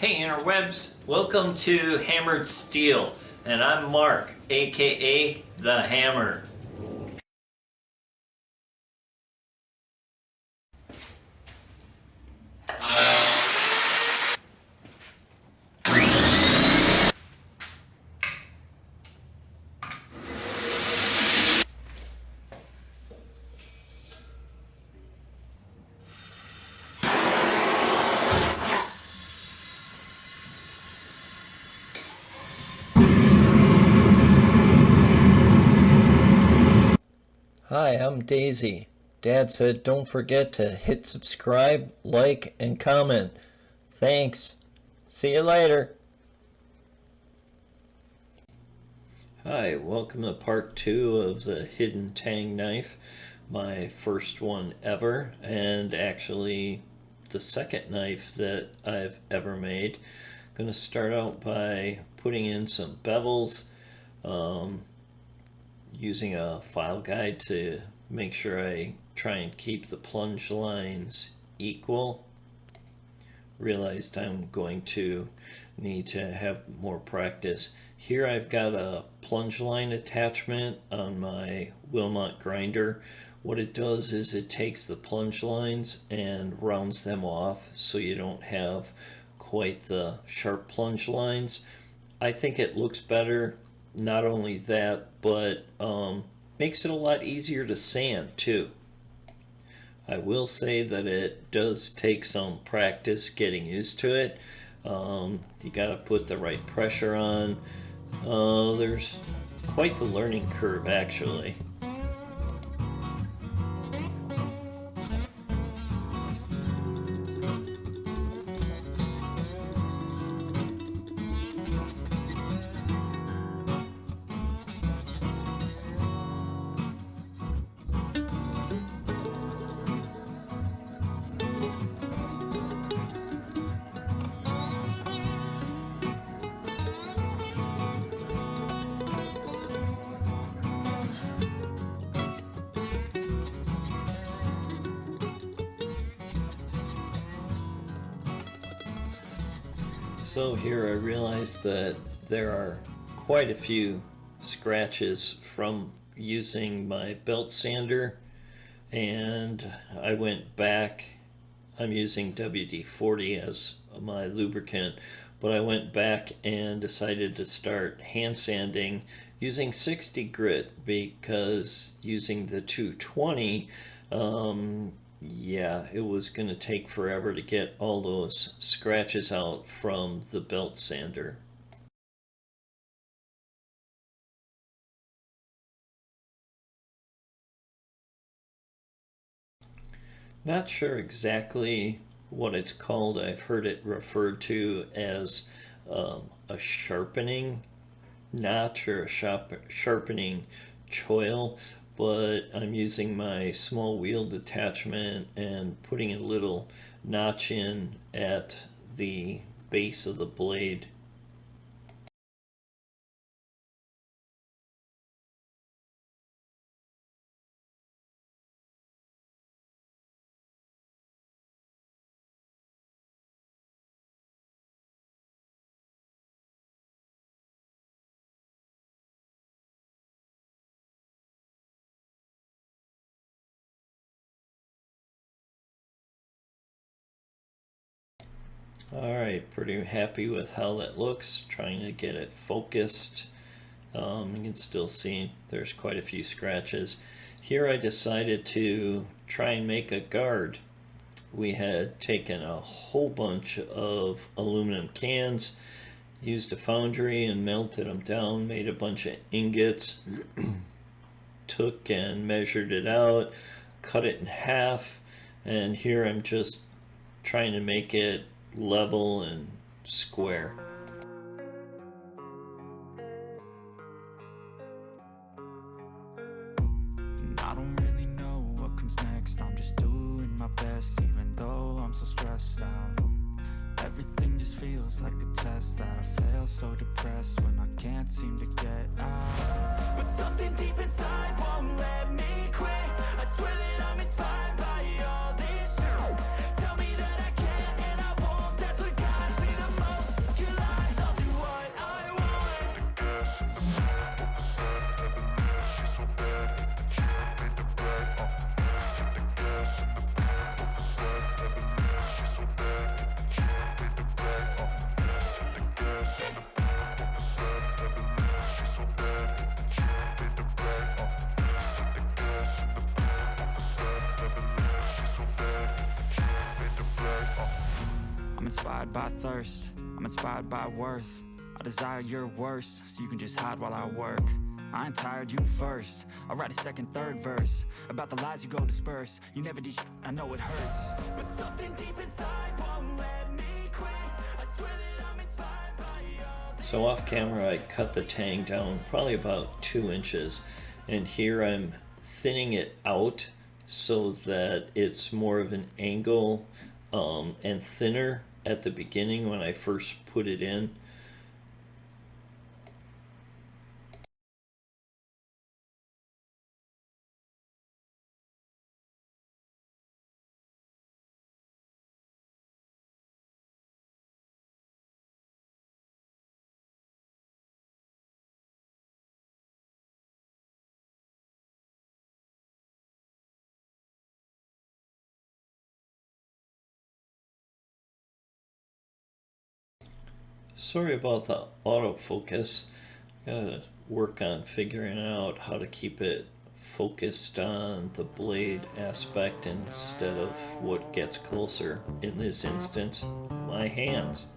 Hey interwebs, welcome to Hammered Steel, and I'm Mark, aka The Hammer. Hi, I'm Daisy. Dad said don't forget to hit subscribe, like, and comment. Thanks. See you later. Hi, welcome to part 2 of the hidden tang knife. My first one ever, and actually the second knife that I've ever made. Going to start out by putting in some bevels, using a file guide to make sure I try and keep the plunge lines equal. Realized I'm going to need to have more practice. Here I've got a plunge line attachment on my Wilmot grinder. What it does is it takes the plunge lines and rounds them off so you don't have quite the sharp plunge lines. I think it looks better. Not only that, but makes it a lot easier to sand too. I will say that it does take some practice getting used to it. You gotta put the right pressure on. There's quite the learning curve actually. So here I realized that there are quite a few scratches from using my belt sander, and I went back. I'm using WD-40 as my lubricant, but I went back and decided to start hand sanding using 60 grit because using the 220 yeah, it was going to take forever to get all those scratches out from the belt sander. Not sure exactly what it's called. I've heard it referred to as a sharpening notch or a sharpening choil, but I'm using my small wheel detachment and putting a little notch in at the base of the blade. Alright, pretty happy with how that looks. Trying to get it focused. You can still see there's quite a few scratches. Here I decided to try and make a guard. We had taken a whole bunch of aluminum cans, used a foundry and melted them down, made a bunch of ingots, took and measured it out, cut it in half, and here I'm just trying to make it level and square. I don't really know what comes next. I'm just doing my best, even though I'm so stressed out. Everything just feels like a test that I fail, so depressed when I can't seem to get out. But something deep inside won't let me quit. I swear that I'm inspired by all this shit. Tell me that I can and I won't, that's what guides me the most. inspired by thirst, I'm inspired by worth. I desire your worst, so you can just hide while I work. I ain't tired, you first. I'll write a second, third verse about the lies you go disperse. You never did I know it hurts, but something deep inside won't let me quit. I swear that I'm inspired by all. So off camera I cut the tang down probably about 2 inches, and here I'm thinning it out so that it's more of an angle and thinner at the beginning when I first put it in. Sorry about the autofocus. Gotta work on figuring out how to keep it focused on the blade aspect instead of what gets closer. In this instance, my hands.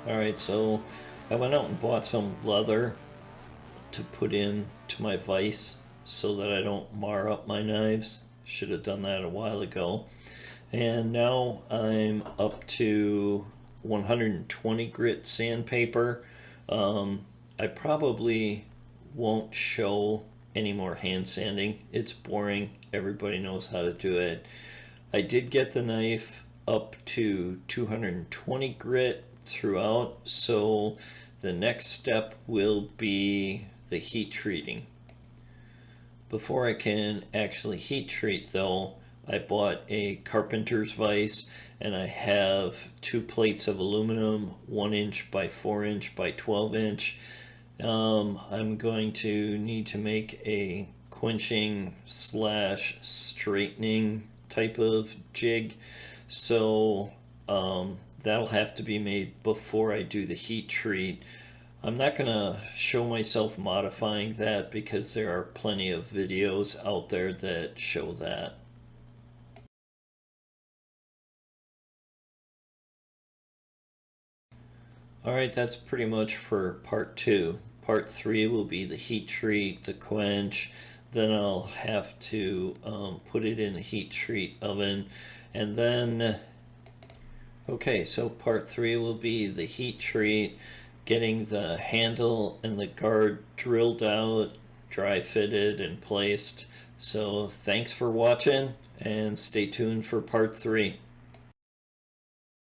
Alright, so I went out and bought some leather to put in to my vise so that I don't mar up my knives. Should have done that a while ago. And now I'm up to 120 grit sandpaper. I probably won't show any more hand sanding. It's boring. Everybody knows how to do it. I did get the knife up to 220 grit throughout, so the next step will be the heat treating. Before I can actually heat treat though, I bought a carpenter's vise, and I have 2 plates of aluminum, 1 inch by 4 inch by 12 inch. I'm going to need to make a quenching slash straightening type of jig, so that'll have to be made before I do the heat treat. I'm not going to show myself modifying that because there are plenty of videos out there that show that. Alright, that's pretty much for part 2. Part 3 will be the heat treat, the quench, then I'll have to put it in a heat treat oven, and then okay, so part 3 will be the heat treat, getting the handle and the guard drilled out, dry fitted and placed. So thanks for watching, and stay tuned for part 3.